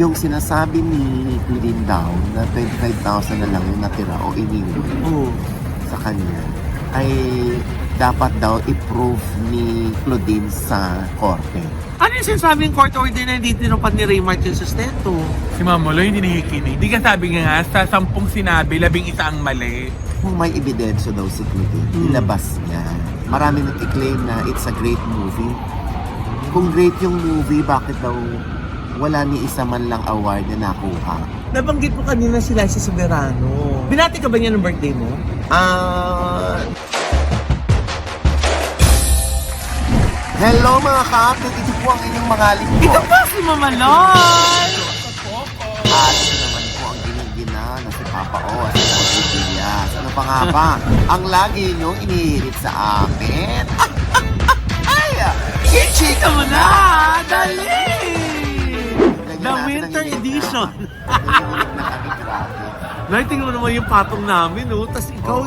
Yung sinasabi ni Claudine daw na 25,000 na lang yung natira o iniwan sa kanya ay dapat daw i-prove ni Claudine sa korte. Ano yung sinasabing court order na hindi tinupad ni Raymart yung sustento? Si Mamolo hindi nakikinig. Di ka sabi nga sa 10 sinabi, 11 ang mali. Kung may ebidensya daw si Claudine, ilabas niya. Marami nag-claim na it's a great movie. Kung great yung movie, bakit daw wala ni isa man lang award na nakuha? Nabanggit mo kanina si Liza Soberano. Binati ka ba niya ng birthday mo? Hello mga kapit, ito po ang inyong mga lingkod. Ito pa si Mama Loy! At ito naman po ang ginigina na si Papa O at si Jose Villas. Ano pa nga ba? Ang lagi niyong inihirit sa amin. Ay! Ichika mo na! Dali! The winter edition. Nanginginig na kami, grabe. Nay, tingnan mo naman yung patong namin, no? Tapos ikaw,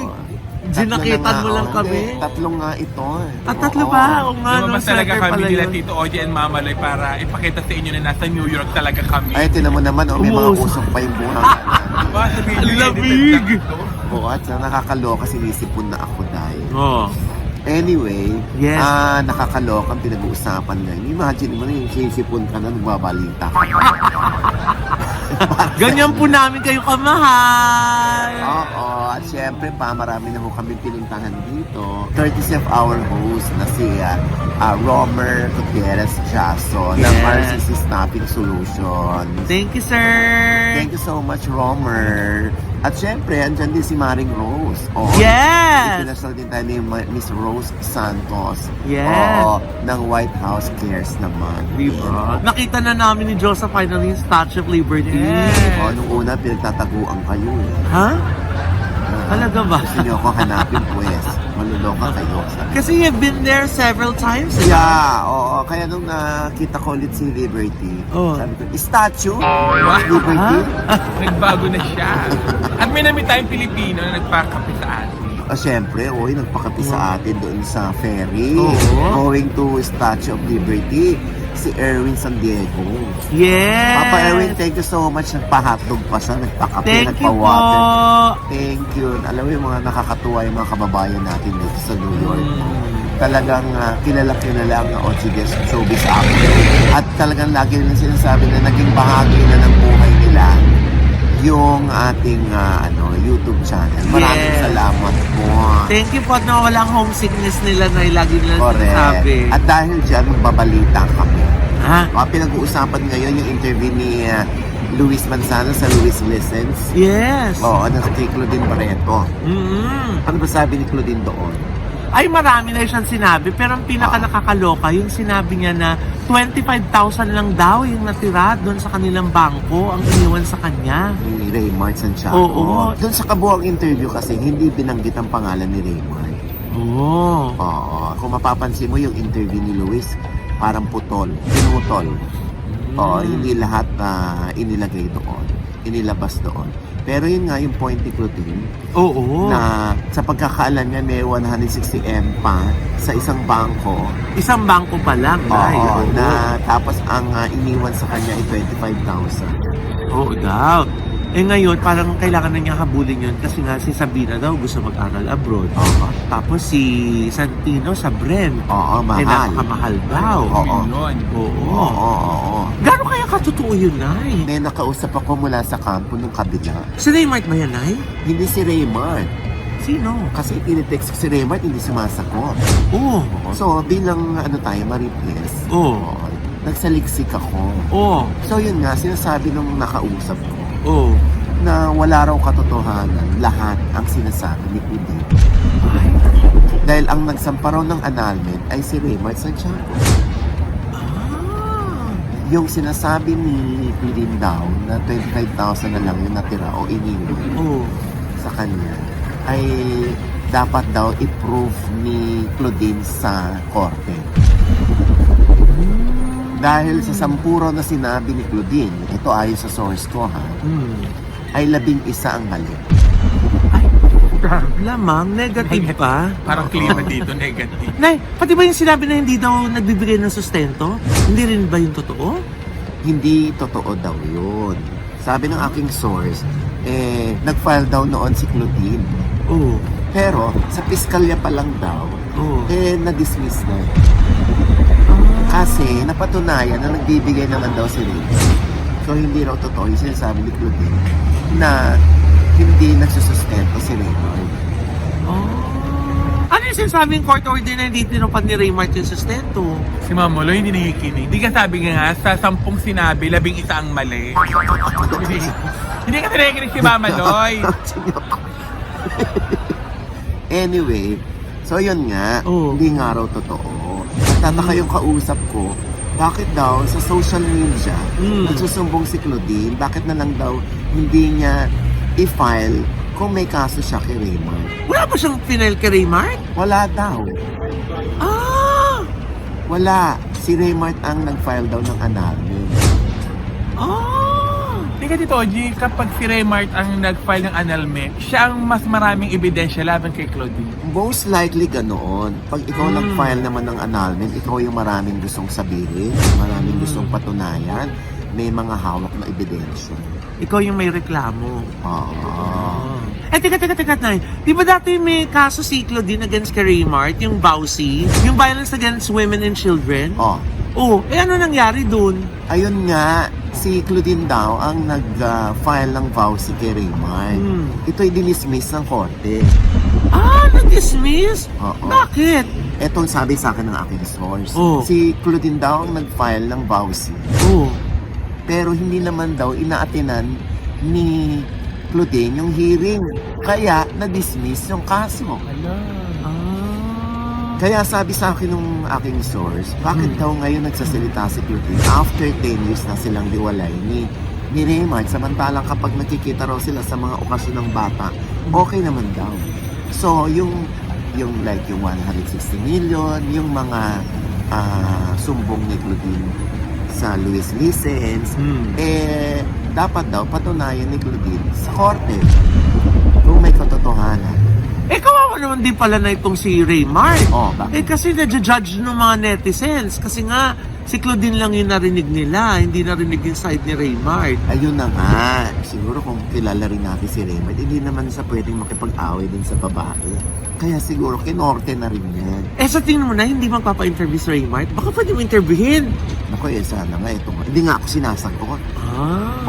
dinakitan mo lang kami. Tatlong nga ito. At tatlo ba? O nga, no? Lumabas talaga Sweater kami pala nila yun. Tito Ogie and Mama Loy para ipakita sa inyo na nasa New York talaga kami. Ay, tinan mo naman, may mga Umuusok. usok pa yung buhang. Ba, sabihin Ang nyo, lamig! edited lang ito. Oo, at nakakaloka, sinisipon na ako dahil. Oh. Anyway, Yes. nakakaloka ang pinag-uusapan ngayon. Imagine mo na yung sinisipon ka na nagbabalita. Ganyan po namin kayo kamahal. Oo, at syempre pa, marami na ho kami pinuntahan dito. 37th hour host na si Romer Gutierrez Jasso ng Yes. RCC Staffing Solutions. Thank you, sir. Thank you so much, Romer. At syempre, andyan din si Maring Rose. Oo, Yes! Pinasal din tayo ni Miss Rose Santos. Yes. Oo, ng White House Cares naman. Diba? Nakita na namin ni Joseph finally yung Statue of Liberty. Yes. Oo, nung una, pinagtataguan kayo eh. Ha? Talaga ba? Gusto niyo ako hanapin, pues. Maluloka kayo. Kasi you've been there several times. eh. Yeah, oo. Kaya nung nakita ko ulit si Liberty, Oh. sabi ko, statue? Wow. Liberty? Nagbago na siya. At may nami tayong Pilipino na nagpakape sa atin. Siyempre, nagpakapi sa atin doon sa ferry. Oo. Going to Statue of Liberty. Si Erwin San Diego. Yes! Papa Erwin, thank you so much. Nagpa-hotdog pa siya, nagpakape, Thank you po! nagpa-water. Thank you. Alam mo yung mga nakakatuwa yung mga kababayan natin dito sa New York. Talagang kilala ang OGDS Showbiz Actor. At talagang lagi nilang sinasabi na naging bahagi na ng buhay nila yung ating YouTube channel. Maraming Yes. salamat po. Thank you po at nawalang homesickness nila na lagi nila Correct. sinasabi. At dahil dyan, magbabalita kami. Ha? Pinag-uusapan ngayon yung interview ni Luis Manzano sa Luis Listens. Yes! Oo, kay Claudine Barreto. Mm-hmm. Ano ba sabi ni Claudine doon? Ay, marami na siyang sinabi. Pero ang pinaka nakakaloka, yung sinabi niya na 25,000 lang daw yung natira doon sa kanilang bangko ang iniwan sa kanya. Ni Raymart Santiago. Oo. Doon sa kabuang interview kasi, hindi binanggit ang pangalan ni Raymart. Oo. Oo. Kung mapapansin mo yung interview ni Luis, parang putol. Pinutol. Oo, hindi lahat inilagay doon. Inilabas doon. Pero yun nga yung point ni Claudine, Oo. na sa pagkakaalam niya may 160M pa sa isang bangko. Isang bangko pa lang, Nay. Oo, na tapos ang iniwan sa kanya ay 25,000. Oo daw. Eh ngayon, parang kailangan na niya habulin yun kasi nga si Sabina daw gusto mag-aral abroad. Oo. Tapos si Santino sa Bren. Oo, Eh, mahal. napakamahal daw. Oo. Yun. Oo. Oo. Gano'n kaya katotoo yun, Nay? May nakausap ako mula sa kampo nung kabila. Si Raymart ba yan, Nay? Hindi si Raymart. Sino? Kasi tinitext ko si Raymart, hindi sumasagot. Oo. So, bilang marites, Oo. nagsaliksik ako. Oo. So, yun nga, sinasabi nung nakausap ko, Oo. na wala raw katotohanan lahat ang sinasabi ni Claudine. Dahil ang nagsampa raw ng annulment ay si Raymart Santiago. Yung sinasabi ni Claudine daw na 25,000 na lang yung natira o iniwan Oo. sa kanya ay dapat daw i-prove ni Claudine sa korte. Dahil sa sampuro na sinabi ni Claudine, ito ayon sa source ko ay 11 ang mali. Lamang, negative pa. Parang klima dito, negative. Nay, pati ba yung sinabi na hindi daw nagbibigay ng sustento? Hindi rin ba yung totoo? hindi totoo daw yun. Sabi ng aking source, nag-file daw noon si Claudine. Oo. Pero sa piskalya pa lang daw, Oo. na-dismiss na. Kasi napatunayan na nagbibigay naman daw si Raymond. So hindi raw totoo yung sinasabi ni Claudine na hindi nagsusustento si Raymond. Ano yung sinasabing court order na hindi tinupad ni Raymart yung sustento? Si Mamolo hindi nakikinig. Di ka sabi nga sa 10 sinabi, 11 ang mali. Hindi ka nakikinig si Mama Loy. Anyway, so yun nga, Oo. hindi nga raw totoo. Tataka yung kausap ko, bakit daw sa social media, nagsusumbong si Claudine, bakit na lang daw hindi niya i-file kung may kaso siya kay Raymond? Wala ba siyang final kay Raymart? Wala daw. Ah! Wala. Si Raymond ang nag-file daw ng annulment. Ah! Di ka Tito G, kapag si Raymart ang nag-file ng annulment, siya ang mas maraming ebidensya laban kay Claudine. Most likely ganoon. Pag ikaw nag-file naman ng annulment, ikaw yung maraming gustong sabihin, maraming gustong patunayan, may mga hawak na ebidensya. Ikaw yung may reklamo. Ah. Teka, Nay. Di ba dati may kaso si Claudine against kay Raymart, yung VAUSI, yung Violence Against Women and Children? Oh. Ano nangyari dun? Ayun nga, si Claudine daw ang nag-file ng VAUSI kay Raymond. Ito'y dinismiss ng korte. Na-dismiss? Oo. Bakit? Etong sabi sa akin ng aking source. Oh. Si Claudine daw ang nag-file ng VAUSI. Pero hindi naman daw inaatinan ni Claudine yung hearing. Kaya na-dismiss yung kaso. Kaya sabi sa akin ng aking source, bakit daw ngayon nagsasalita si Claudine after 10 years na silang diwalay ni Raymond, samantalang kapag nakikita raw sila sa mga okasyon ng bata, okay naman daw. So, yung 160 million, yung mga sumbong ni Claudine sa Luis License, dapat daw patunayan ni Claudine sa korte kung may katotohanan. Kawawa naman din pala na itong si Raymart. Bakit? Kasi na-judge ng mga netizens. Kasi nga, si Claudine lang yung narinig nila, hindi narinig yung side ni Raymart. Ayun na nga. Siguro kung kilala rin natin si Raymond, hindi naman sa pwedeng makipag-away din sa babae. Kaya siguro kinorte na rin yan. Sa tingin mo na, hindi magpapa-interview si Raymart? Baka pwede mo interviewin. Naku, sana nga ito nga. Hindi nga ako sinasagot.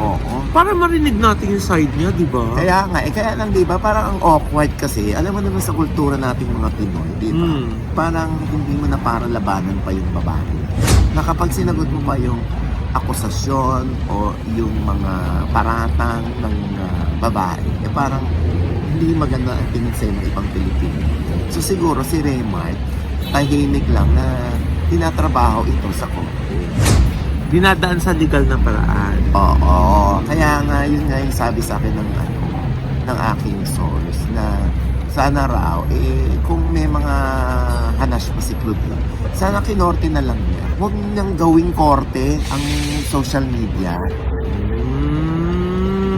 Oo. Para marinig natin yung side niya, di ba? Kaya nga, kaya lang, di ba, parang ang awkward kasi, alam mo naman sa kultura nating mga Pinoy, di ba? Parang hindi mo na para labanan pa yung babae. Na kapag sinagot mo pa yung akusasyon o yung mga paratang ng babae, parang hindi maganda ang tingin sa mga ibang Pilipino. So siguro si Raymart, tahimik lang na tinatrabaho ito sa korte. Dinadaan sa legal na paraan. Oo. Kaya nga, yun nga yung sabi sa akin ng aking source na sana raw, kung may mga hanas pa si Claudine, sana kinorte na lang niya. Huwag niyang gawing korte ang social media.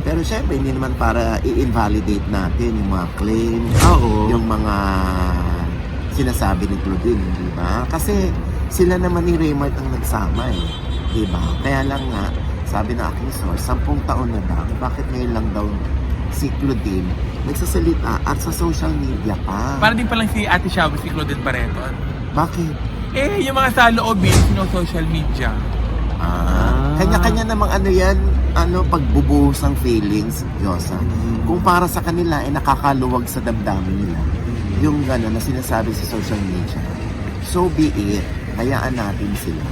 Pero syempre, hindi naman para i-invalidate natin yung mga claims, yung mga sinasabi ni Claudine, di ba? Kasi sila naman ni Raymart ang nagsama di ba? Kaya lang nga, sabi na aking source, 10 taon na daw, bakit ngayon lang daw si Claudine nagsasalita at sa social media pa? Para din palang si Ate Shabu, si Claudine Barreto. Bakit? Yung mga saloobin, social media. Kanya-kanya namang pagbubuhos ng feelings, Diyosa. Kung para sa kanila, nakakaluwag sa damdamin nila. Yung gano'n na sinasabi sa social media. So be it. Hayaan natin sila.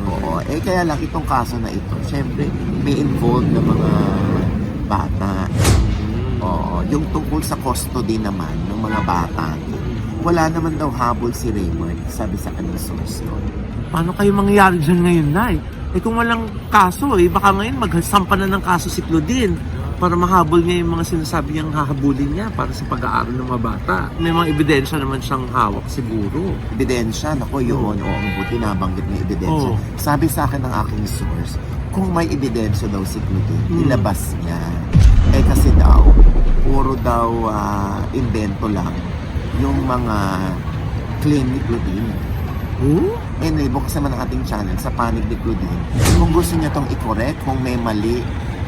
Oo. Kaya lang itong kaso na ito, syempre, may involved na mga bata. Oo. Yung tungkol sa custody naman ng mga bata, wala naman daw habol si Raymond, sabi sa kanyang source doon. Paano kayo mangyayari dyan ngayon, Nay? Kung walang kaso, baka ngayon magsampa na ng kaso si Claudine para mahabol niya yung mga sinasabi niyang hahabulin niya para sa pag-aaral ng mga bata. May mga ebidensya naman siyang hawak siguro. Ebidensya? Naku, yun. Oo, buti nabanggit ng ebidensya. Sabi sa akin ng aking source, kung may ebidensya daw si Claudine, ilabas niya. Kasi daw, puro daw invento lang yung mga claim ni Claudine. Anyway, bukas naman ang ating channel sa Panig ni Claudine. Kung gusto niya itong i-correct, kung may mali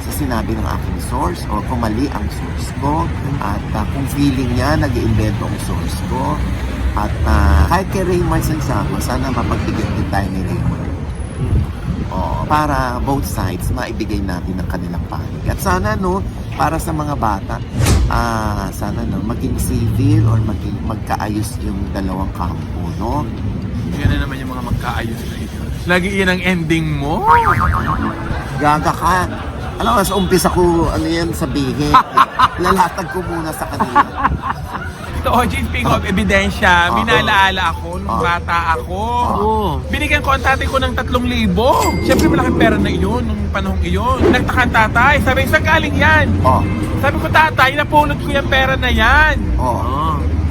sa sinabi ng aking source o kung mali ang source ko at kung feeling niya nag-iimbento ang source ko at kahit kay Raymar Santiago, sana mapagbigyan din tayo ni Raymar. Para both sides maibigay natin ang kanilang panig. At sana para sa mga bata, sana maging civil or magkaayos yung dalawang kampo, no? Yan na naman yung mga magkaayos na ito. Lagi iyan ang ending mo. Gaga ka. Alam mo, sa umpisa ko, sabihin. Lalatag ko muna sa kanila. Ito, OG, speaking of ebidensya, minalaala ako nung bata ako. Binigyan ko ang tatay ko ng 3,000. Siyempre, malaking pera na iyon nung panahong iyon. Nagtaka ang tatay, sabi, saan galing yan? Sabi ko, tatay, napulot ko yung pera na yan.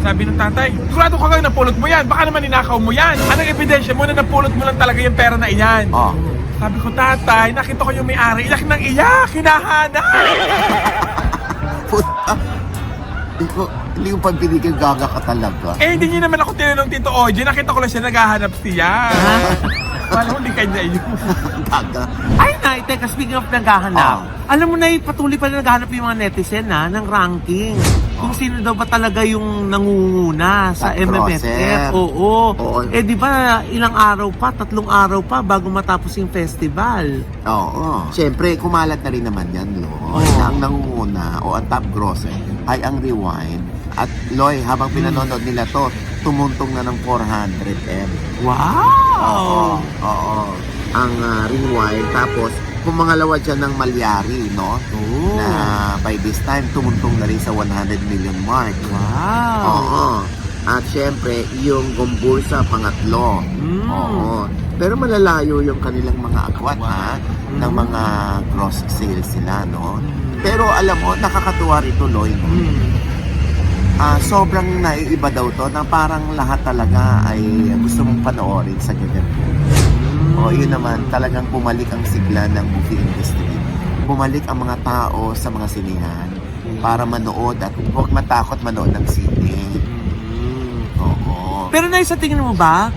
Sabi ng tatay, sigurado ka lang napulot mo yan, baka naman ninakaw mo yan. Anong ebidensya mo na napulot mo lang talaga yung pera na iyan? Sabi ko, tatay, nakita ko yung may-ari, iyak ng iyak, hinahanap. Hindi ko pa binigyan, gaga ka talaga. Hindi niyo naman ako tinanong, Tito OG, nakita ko lang siya naghahanap siya. Wala, hindi kanya yun. Gaga. Ay, Nay, teka, speaking of naghahanap, alam mo na, patuloy pa na naghahanap yung mga netizen ng ranking. Kung sino daw ba talaga yung nangunguna sa MMFF. Oo. Di ba, ilang araw pa, 3 araw pa bago matapos yung festival. Oo. Siyempre, kumalat na rin naman yan, Loy. Na ang nangunguna o ang top grosser ay ang Rewind. At Loy, habang pinanonood nila to, tumuntong na ng 400M. Wow! Oo. Ang Rewind. Tapos, pumangalawa dyan ng Malyari, no? Na by this time, tumuntong na rin sa 100 million mark. Wow! Oo. At syempre, yung Gombursa, pangatlo. Oo. Pero malalayo yung kanilang mga agwat, ng mga gross sales sila, no? Pero alam mo, nakakatuwa rito, Loy, no? Sobrang naiiba daw to na parang lahat talaga ay gusto mong panoorin sa ganito. Yun naman, talagang bumalik ang sigla ng movie industry. Bumalik ang mga tao sa mga sinihan para manood at huwag matakot manood ng sine. Oo. Pero Nay, sa tingin mo ba,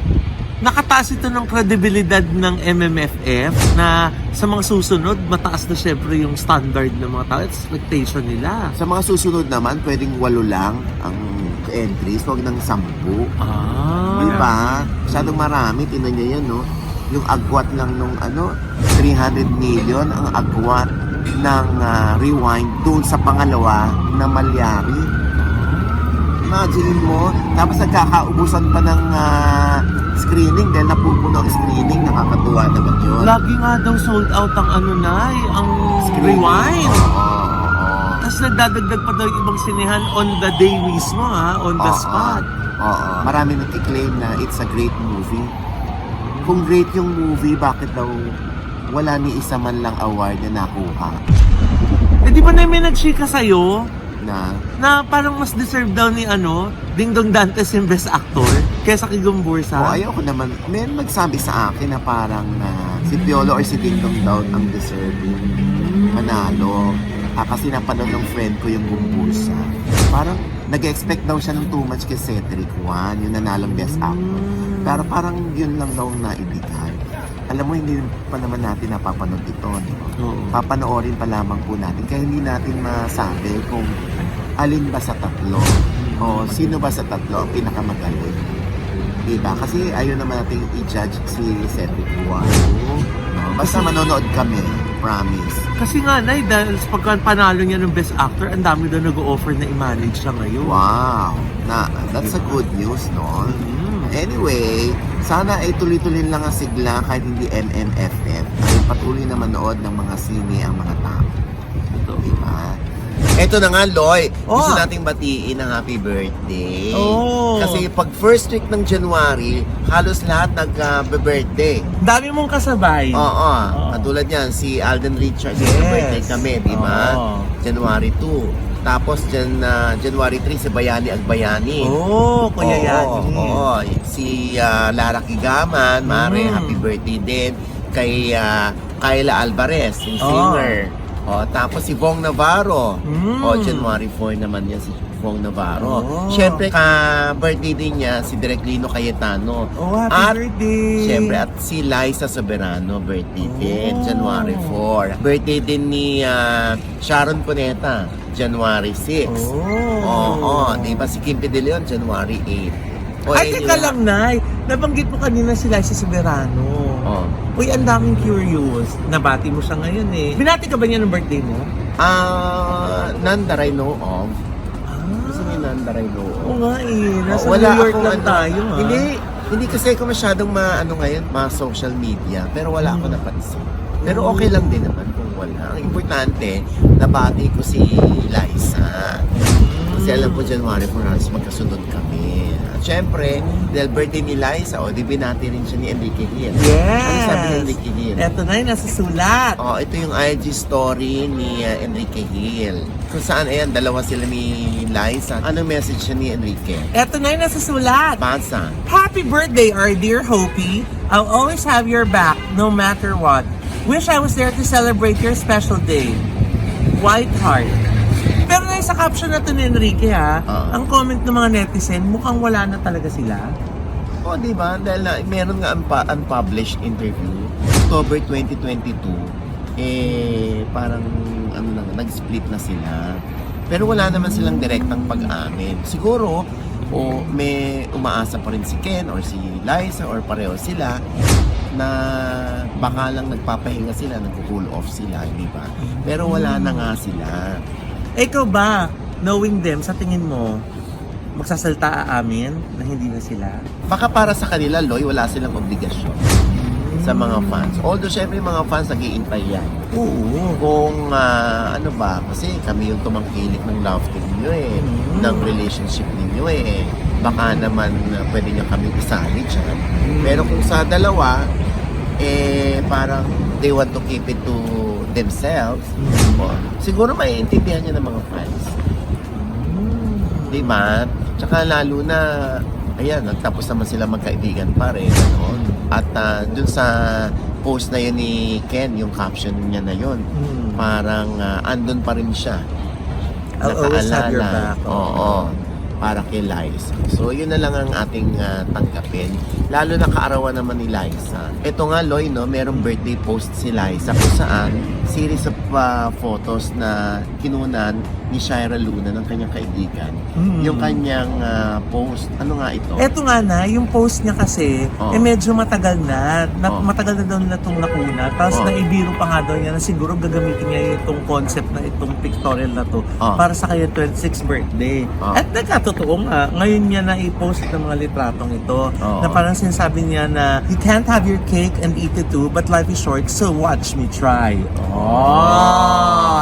nakataas ito ng kredibilidad ng MMFF na sa mga susunod, mataas na syempre yung standard ng mga tao, expectation nila. Sa mga susunod naman, pwedeng 8 lang ang entries, huwag ng 10. Diba? Masyadong marami, tinan nyo yan, no? Yung agwat lang nung 300 million ang agwat ng Rewind doon sa pangalawa na Malyari. Imagine mo, tapos nagkakaubusan pa ng screening dahil napupuno ang screening, nakakatuwa naman yun. Lagi nga daw sold out ang ang Rewind. Tapos nagdadagdag pa daw yung ibang sinehan on the day mismo, on the spot. Marami nagkiklaim na it's a great movie. Kung great yung movie, bakit daw wala ni isa man lang award na nakuha? Di ba na may nagchika sa'yo? Na parang mas deserve daw ni Ding Dong Dantes yung best actor kaysa kay Gombursa. Ayoko naman. May nagsabi sa akin na parang si Piolo or si Ding Dong daw ang deserving manalo. Kasi napanood ng friend ko yung Gombursa. Parang nag-expect daw siya ng too much kay Cedric Juan, yung nanalong best actor. Pero parang yun lang daw ang naibigay. Alam mo, hindi pa naman natin napapanood ito. Papanoorin pa lamang po natin. Kaya hindi natin masabi kung alin ba sa tatlo o sino ba sa tatlo ang pinakamagaling. Diba? Kasi ayaw naman natin i-judge si Cedric Juan. Basta manonood kami. Promise. Kasi nga, Nay, dahil pagka panalo niya ng best actor, ang dami daw nag-o-offer na i-manage siya ngayon. Wow! That's a good news, no? Anyway, sana ay tuloy-tuloy lang ang sigla kahit hindi MMFF. Ay patuloy na manood ng mga sine ang mga tao. Diba? Eto na nga, Loy. Gusto nating batiin ng happy birthday. Kasi pag first week ng January, halos lahat nag-birthday. Dami mong kasabay. Katulad yan, si Alden Richards. Birthday kami, di ba? January 2. Tapos January 3 si Bayani Agbayani. Kuya Yani. Si Lara Kigaman, Mare, happy birthday din. Kay Kyla Alvarez, yung singer. Tapos si Vong Navarro. January 4 naman yan si Vong Navarro. Siyempre, ka-birthday din niya si Direk Lino Cayetano. Happy birthday! Siyempre, at si Liza Soberano, birthday din, January 4. Birthday din ni Sharon Cuneta, January 6. Di ba si Kim De Leon, January 8. Ay, teka lang, Nay. Nabanggit mo kanina si Liza Soberano. Uy, ang daming curious. Nabati mo siya ngayon eh. Binati ka ba niya ng birthday mo? None that I know of. Gusto niya none that I know of. Oo nga eh. Nasa Wala New York akong lang tayo ha. Hindi kasi ako masyadong ngayon, social media. Pero wala ako napansin. Pero okay lang din naman kung wala. Ang importante, nabati ko si Liza. Kasi alam ko January 4 magkasunod kami. At syempre, dahil birthday ni Liza, di binati rin siya ni Enrique Hill. Yes! Ano sabi ni Enrique Hill? Eto na yung nasa sulat. Ito yung IG story ni Enrique Hill. Kung saan, dalawa sila ni Liza. Anong message siya ni Enrique? Eto na yung nasa sulat. Basa. Happy birthday, our dear Hopi. I'll always have your back, no matter what. Wish I was there to celebrate your special day. White heart. Pero na sa caption na to ni Enrique ang comment ng mga netizen, mukhang wala na talaga sila. Di ba? Dahil meron nga unpublished interview. October 2022, parang nag-split na sila. Pero wala naman silang direktang pag-amin. Siguro, may umaasa pa rin si Ken or si Liza or pareho sila na baka lang nagpapahinga sila, nag-cool off sila, di ba? Pero wala na nga sila. Ikaw ba, knowing them, sa tingin mo, magsasalta amin na hindi na sila? Baka para sa kanila, Loy, wala silang obligasyon sa mga fans. Although, syempre, mga fans nag-iintay yan. Kung, kasi kami yung tumangkilik ng love team ninyo ng relationship ninyo Baka naman pwede nyo kami isali dyan. Pero kung sa dalawa, parang they want to keep it to themselves. Siguro maiintindihan niya ng mga fans. Diba? Tsaka lalo na, nagtapos naman sila magkaibigan pa rin. At dun sa post na yun ni Ken, yung caption niya na yun, parang andun pa rin siya. I'll always have your back. Para kay Liza. So, yun na lang ang ating tanggapin. Lalo na kaarawan naman ni Liza. Ito nga, Loy, merong birthday post si Liza kung saan series of photos na kinunan ni Shira Luna ng kanyang kaibigan. Yung kanyang post. Ano nga ito? Eto nga na, yung post niya kasi, medyo matagal na. Matagal na daw nila itong nakuna. Tapos naibiro pa nga daw niya na siguro gagamitin niya itong concept na itong pictorial na to para sa kanyang 26th birthday. At nagkatotoo nga, ngayon niya na i-post ng mga litratong ito na parang sinasabi niya na you can't have your cake and eat it too, but life is short, so watch me try.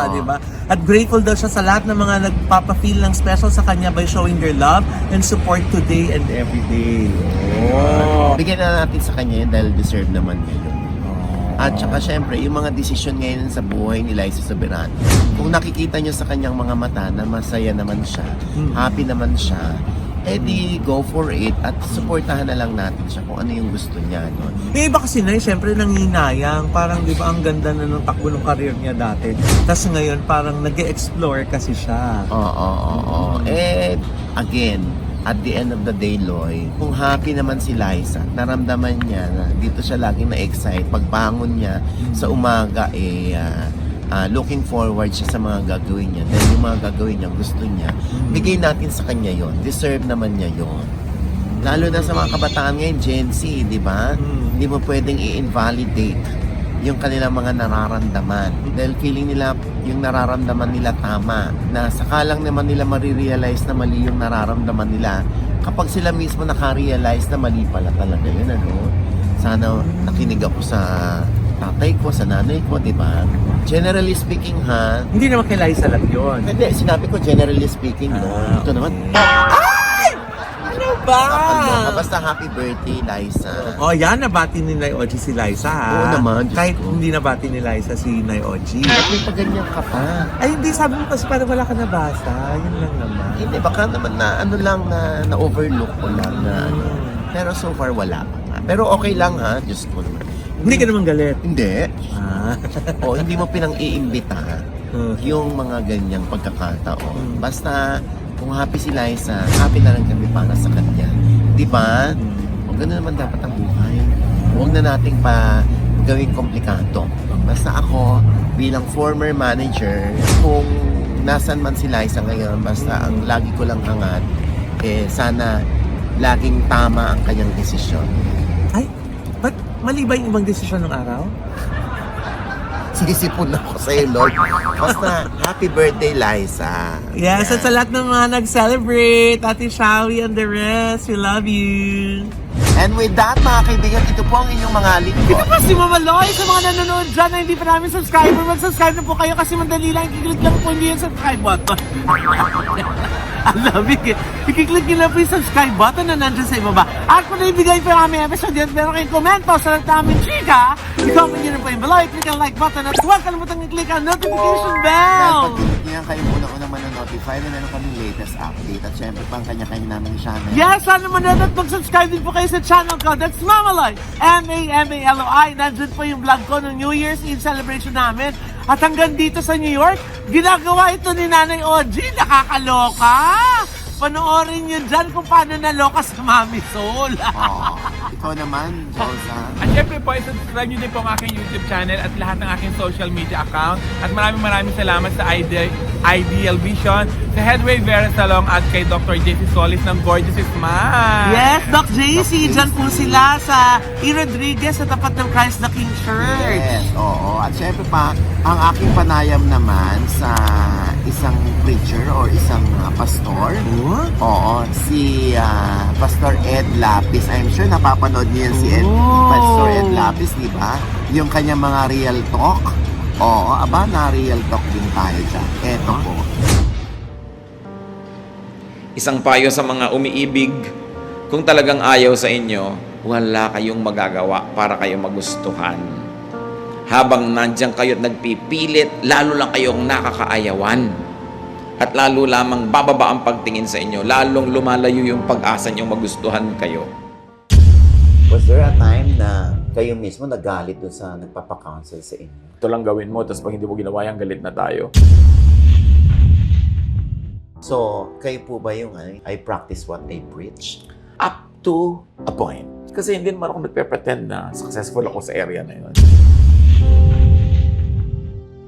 Diba? At grateful daw siya sa lahat ng mga nagpapa-feel ng special sa kanya by showing their love and support today and every day. Bigyan na natin sa kanya yun dahil deserve naman niya yun. At saka syempre, yung mga desisyon ngayon sa buhay ni Liza Soberano, kung nakikita niyo sa kanyang mga mata na masaya naman siya, happy naman siya, di go for it at supportahan na lang natin siya kung ano yung gusto niya. Yung iba kasi na syempre nanginayang, parang di ba ang ganda na ng takbo ng career niya dati. Tapos ngayon parang nag-explore kasi siya. Again, at the end of the day, Loy, kung happy naman si Liza, naramdaman niya na dito siya laging na-excite. Pagbangon niya sa umaga, looking forward siya sa mga gagawin niya. Dahil yung mga gagawin niya, gusto niya. Bigay natin sa kanya yon. Deserve naman niya yon. Lalo na sa mga kabataan ngayon, Gen Z, di ba? Hindi mo pwedeng i-invalidate yung kanilang mga nararamdaman. Dahil feeling nila, yung nararamdaman nila tama. Na sakalang naman nila marirealize na mali yung nararamdaman nila. Kapag sila mismo nakarealize na mali pala talaga yun, Sana nakinig ako sa tatay ko, sa nanay ko, di ba? Generally speaking, Hindi naman kay Liza lang yun. Hindi, sinabi ko generally speaking, Ito naman. Ano ba? Basta happy birthday, Liza. Yan, nabati ni Nay Oji si Liza, Oo naman, Diyos kahit ko. hindi nabati ni Liza si Nay Oji. Ba't may paganyan ka pa? Ay, hindi, sabi mo kasi parang wala ka nabasa. Yun lang naman. Hindi, baka naman na overlook ko lang na Pero so far, wala pa nga. Pero okay lang Diyos ko naman. Hindi ka naman galit. Hindi. Ah. Hindi mo pinang-iimbita. yung mga ganyang pagkakataon. Basta, kung happy si Liza, happy na rin kami para sa kanya. Di ba? Ganun naman dapat ang buhay. Huwag na nating pa gawing komplikado. Basta ako, bilang former manager, kung nasan man si Liza ngayon, basta ang lagi ko lang hangad, sana laging tama ang kanyang desisyon. Ay, ba't mali ba yung ibang desisyon ng araw? Sisipon ako sa'yo, Lord. Basta, happy birthday, Liza. Yes, at sa lahat ng mga nag-celebrate, Ate Shawi and the rest, we love you. And with that, mga kaibigan, ito po ang inyong mga Ito lingkod. po si Mama Loy. Sa mga nanonood dyan na hindi pa namin subscriber, mag-subscribe na po kayo kasi madali lang. I-click lang po hindi yung subscribe button. Alam, i-click nyo lang po yung subscribe button na nandyan sa ibaba. At kung naibigay po yung aming episode yan, meron kayong komento sa namin chika, i-comment nyo na po yung below, i-click ang like button at huwag kalimutan i-click ang notification bell. Dahil pag niyan kayo muna manonotify na meron kami latest update. At syempre, pang kanya-kanya namin channel. Yes, sana manood at mag-subscribe din po kayo sa channel ko. That's Mamaloy. M-A-M-A-L-O-I. Nandun po yung vlog ko ng New Year's Eve celebration namin. At hanggang dito sa New York, ginagawa ito ni Nanay Oji. Nakakaloka! Panoorin nyo dyan kung paano naloka sa Mami Soul. Ikaw naman, Josa. At syempre po, subscribe nyo din po ang aking YouTube channel at lahat ng aking social media account. At maraming salamat sa Ideal Vision, sa Headway Vera Salong at kay Dr. JC Solis ng Gorgeous Smile. Yes, Doc JC. Dyan po sila sa E. Rodriguez sa tapat ng Christ the King Church. Yes, oo. At syempre pa, ang aking panayam naman sa isang preacher or isang pastor. Oo, si Pastor Ed Lapis. I'm sure napapanood niyo yan si Pastor Ed Lapis, di ba? Yung kanyang mga real talk. Oo, na real talk din tayo dyan. Eto po. Isang payo sa mga umiibig, kung talagang ayaw sa inyo, wala kayong magagawa para kayo magustuhan. Habang nandiyan kayo at nagpipilit, lalo lang kayong nakakaayawan. At lalo lamang bababa ang pagtingin sa inyo, lalong lumalayo yung pag-asa niyong magustuhan kayo. Was there a time na kayo mismo nagalit doon sa nagpapakounsel sa inyo? Ito lang gawin mo, tapos pag hindi mo ginawa yan, galit na tayo. So, kayo po ba yung I practice what I preach? Up to a point. Kasi hindi naman ako nagpe-pretend na successful ako sa area na yun.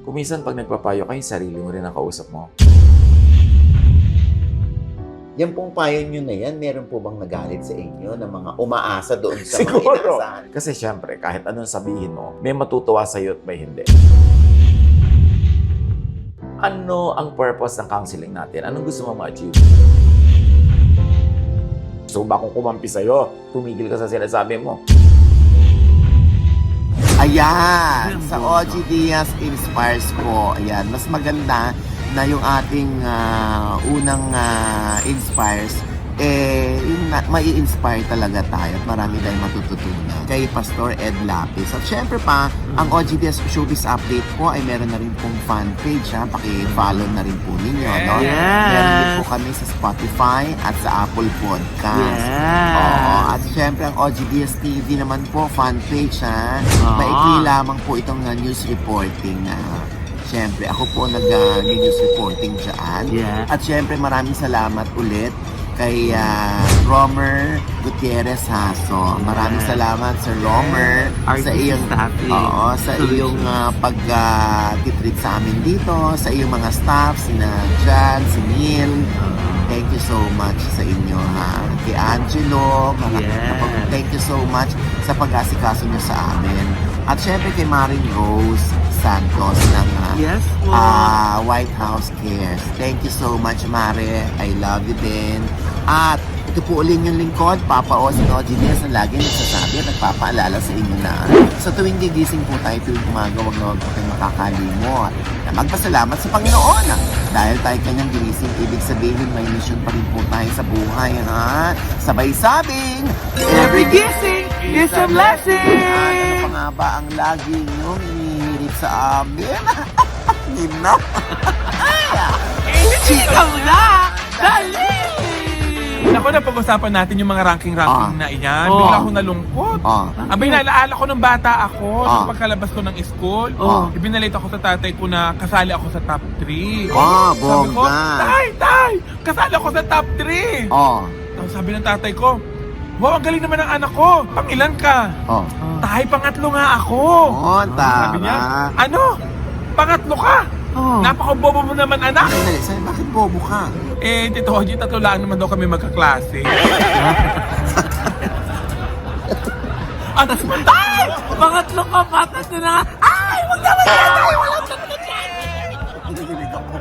Kung minsan pag nagpapayo kayo, sarili mo rin ang kausap mo. Yan pong payo nyo na yan, meron po bang nagalit sa inyo na mga umaasa doon sa mga Siguro. inaasahan? Kasi syempre, kahit anong sabihin mo, may matutuwa sa'yo at may hindi. Ano ang purpose ng counseling natin? Anong gusto mo ma-achieve? So ba kung kumampi sa'yo, tumigil ka sa sinasabi mo? Ayan! Sa OG Diaz Inspires po. Ayan, mas maganda na yung ating unang inspires, yung mai-inspire talaga tayo at marami tayong matututunan kay Pastor Ed Lapis. At syempre pa, ang OGDS Showbiz Update po ay meron na rin pong fan page. Paki-follow na rin po ninyo. No? Yes. Meron din po kami sa Spotify at sa Apple Podcast. Yes. Oo. At syempre ang OGDS TV naman po, fan page. Maikli lamang po itong news reporting. Siyempre, ako po nag-news reporting dyan. Yeah. At siyempre, maraming salamat ulit kay Romer Gutierrez Haso. Maraming salamat Sir Romer sa iyong pag-treat sa amin dito, sa iyong mga staff, sina Jan, si Neil. Thank you so much sa inyo, kay Angelo. Thank you so much sa pag-asikaso niyo sa amin. At syempre kay Maring Rose Santos ng White House Cares. Thank you so much, Mare. I love you din. At ito po ulit yung lingkod, Papa O, si Nojines, na lagi nagsasabi at nagpapaalala sa inyo na sa tuwing gigising po tayo tuwing umaga, huwag na huwag po tayong makakalimot na magpasalamat sa Panginoon. Dahil tayo kanyang ginising, ibig sabihin may mission pa rin po tayo sa buhay. Sabay sabing, every gising is a blessing! Ano pa nga ba ang lagi niyong inihirit sa amin? Nina? Chika mo na! Dali! Naku, napag-usapan natin yung mga ranking-ranking na iyan. Oh. Bigla akong nalungkot. Oh. Abay, nalaala ko nung bata ako, Ah. sa pagkalabas ko ng school. Ah. Ibinalit ako sa tatay ko na kasali ako sa top 3. Ah, Sabi ko, bongga. Tay! Kasali ako sa top 3! Oh. Tapos sabi ng tatay ko, wow, ang galing naman ng anak ko. Pangilan ka? Oh. Tay, pangatlo nga ako. Oh, Sabi niya, tama. ano? Pangatlo ka? Oh. Napakabobo mo naman, anak. Sandali, sandali, bakit bobo ka? Eh, Tito Oji, tatlo lang naman daw kami magkaklase. At tas tay! Pangatlo ka, patas na na. Ay, wag naman yan! Ay, walang tatlo dyan! Kinikilig ako.